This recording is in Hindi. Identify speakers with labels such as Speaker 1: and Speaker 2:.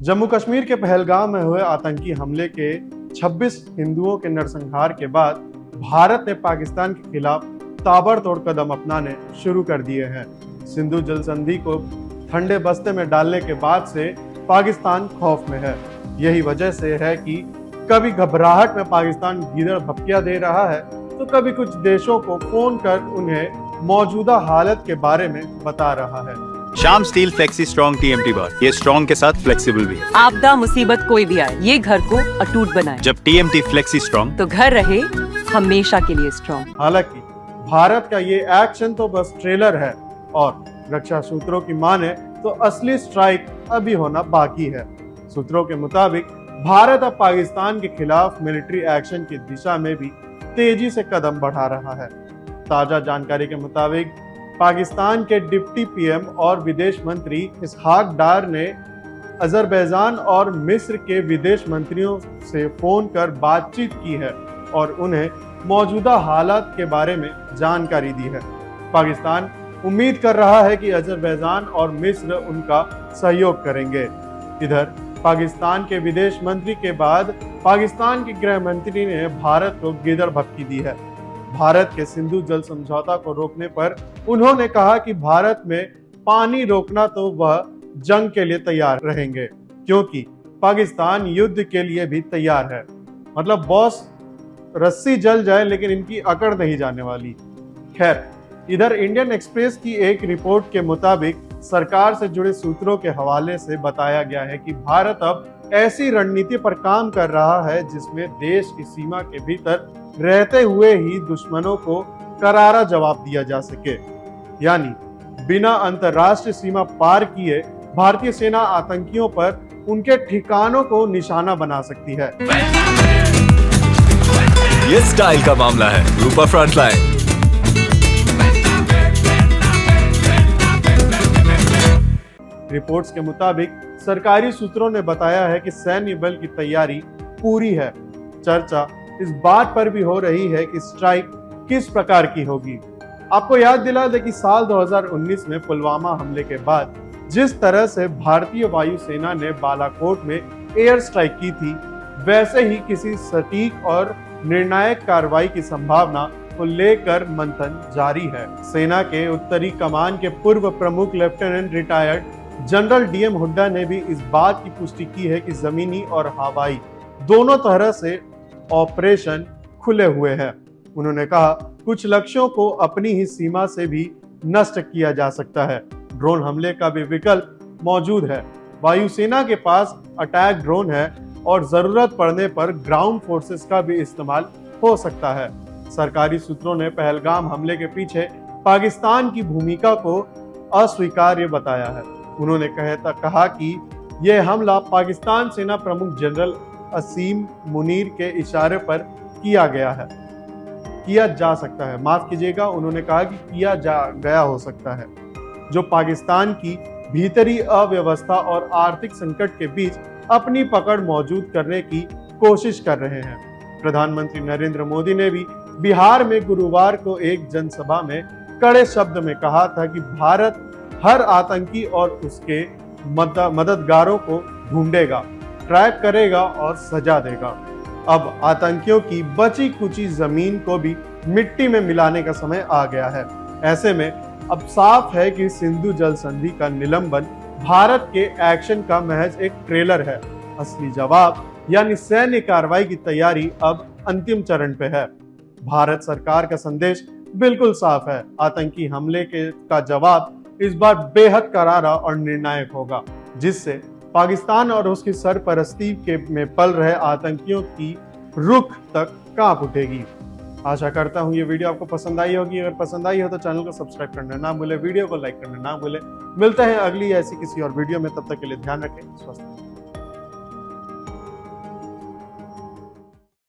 Speaker 1: जम्मू कश्मीर के पहलगाम में हुए आतंकी हमले के 26 हिंदुओं के नरसंहार के बाद भारत ने पाकिस्तान के खिलाफ ताबड़तोड़ कदम अपनाने शुरू कर दिए हैं। सिंधु जल संधि को ठंडे बस्ते में डालने के बाद से पाकिस्तान खौफ में है। यही वजह से है कि कभी घबराहट में पाकिस्तान गीदड़ भपकिया दे रहा है तो कभी कुछ देशों को फोन कर उन्हें मौजूदा हालत के बारे में बता रहा है।
Speaker 2: Shyam steel flexi strong TMT बार, ये स्ट्रॉन्ग के साथ फ्लेक्सिबल भी है।
Speaker 3: आपदा मुसीबत कोई भी आए, ये घर को अटूट बनाए।
Speaker 2: जब TMT फ्लेक्सी स्ट्रॉन्ग
Speaker 3: तो घर रहे हमेशा के लिए स्ट्रॉन्ग।
Speaker 1: हालांकि भारत का ये एक्शन तो बस ट्रेलर है और रक्षा सूत्रों की माने तो असली स्ट्राइक अभी होना बाकी है। सूत्रों के मुताबिक भारत अब पाकिस्तान के खिलाफ मिलिट्री एक्शन की दिशा में भी तेजी से कदम बढ़ा रहा है। ताजा जानकारी के मुताबिक पाकिस्तान के डिप्टी PM और विदेश मंत्री इसहाक डार ने अजरबैजान और मिस्र के विदेश मंत्रियों से फोन कर बातचीत की है और उन्हें मौजूदा हालात के बारे में जानकारी दी है। पाकिस्तान उम्मीद कर रहा है कि अजरबैजान और मिस्र उनका सहयोग करेंगे। इधर पाकिस्तान के विदेश मंत्री के बाद पाकिस्तान के गृह मंत्री ने भारत को गीदड़ भपकी दी है। भारत के सिंधु जल समझौता को रोकने पर उन्होंने कहा कि भारत में पानी रोकना तो वह जंग के लिए तैयार रहेंगे, क्योंकि पाकिस्तान युद्ध के लिए भी तैयार है। मतलब बॉस, रस्सी जल जाए लेकिन इनकी अकड़ नहीं जाने वाली। खैर, इधर इंडियन एक्सप्रेस की एक रिपोर्ट के मुताबिक सरकार से जुड़े सूत्रों के हवाले से बताया गया है कि भारत अब ऐसी रणनीति पर काम कर रहा है जिसमें देश की सीमा के भीतर रहते हुए ही दुश्मनों को करारा जवाब दिया जा सके। यानी बिना अंतर्राष्ट्रीय सीमा पार किए भारतीय सेना आतंकियों पर उनके ठिकानों को निशाना बना सकती है।
Speaker 4: ये स्टाइल का मामला है। रूपा फ्रंटलाइन।
Speaker 1: रिपोर्ट्स के मुताबिक सरकारी सूत्रों ने बताया है कि सैन्य बल की तैयारी पूरी है। चर्चा इस बात पर भी हो रही है कि स्ट्राइक किस प्रकार की होगी। आपको याद दिला दे कि साल 2019 में पुलवामा हमले के बाद जिस तरह से भारतीय वायुसेना ने बालाकोट में एयर स्ट्राइक की थी, वैसे ही किसी सटीक और निर्णायक कार्रवाई की संभावना को लेकर मंथन जारी है। सेना के उत्तरी कमान के पूर्व प्रमुख lieutenant retired general DM Hooda ने भी इस बात की पुष्टि की है कि जमीनी और हवाई दोनों तरह से ऑपरेशन खुले हुए हैं। उन्होंने कहा, कुछ लक्ष्यों को अपनी ही सीमा से भी नष्ट किया जा सकता है। ड्रोन हमले का भी विकल्प मौजूद है। वायुसेना के पास अटैक ड्रोन है और जरूरत पड़ने पर ग्राउंड फोर्सेस का भी इस्तेमाल हो सकता है। सरकारी सूत्रों ने पहलगाम हमले के पीछे पाकिस्तान की भूमिका को अस्वीकार्य बताया है। उन्होंने कहा कि यह हमला पाकिस्तान सेना प्रमुख जनरल असीम मुनीर के इशारे पर किया जा सकता है। माफ कीजिएगा, उन्होंने कहा कि किया गया हो सकता है, जो पाकिस्तान की भीतरी अव्यवस्था और आर्थिक संकट के बीच अपनी पकड़ मौजूद करने की कोशिश कर रहे हैं। प्रधानमंत्री नरेंद्र मोदी ने भी बिहार में गुरुवार को एक जनसभा में कड़े शब्द में कहा था कि भारत हर आतंकी और उसके मददगारों को ढूंढेगा, ट्रैक करेगा और सजा देगा। अब आतंकियों की बची कुची जमीन को भी मिट्टी में मिलाने का समय आ गया है। ऐसे में अब साफ है कि सिंधु जल संधि का निलंबन भारत के एक्शन का महज एक ट्रेलर है। असली जवाब यानी सैन्य कार्रवाई की तैयारी अब अंतिम चरण पे है। भारत सरकार का संदेश बिल्कुल साफ है। आतंकी हमले का जवाब इस बार बेहद करारा और निर्णायक होगा, जिससे पाकिस्तान और उसकी सरपरस्ती में पल रहे आतंकियों की रुख तक कांप उठेगी। आशा करता हूं ये वीडियो आपको पसंद आई होगी। अगर पसंद आई हो तो चैनल को सब्सक्राइब करना ना भूले, वीडियो को लाइक करना ना भूले। मिलते हैं अगली ऐसी किसी और वीडियो में, तब तक के लिए ध्यान रखें, स्वस्थ रहें।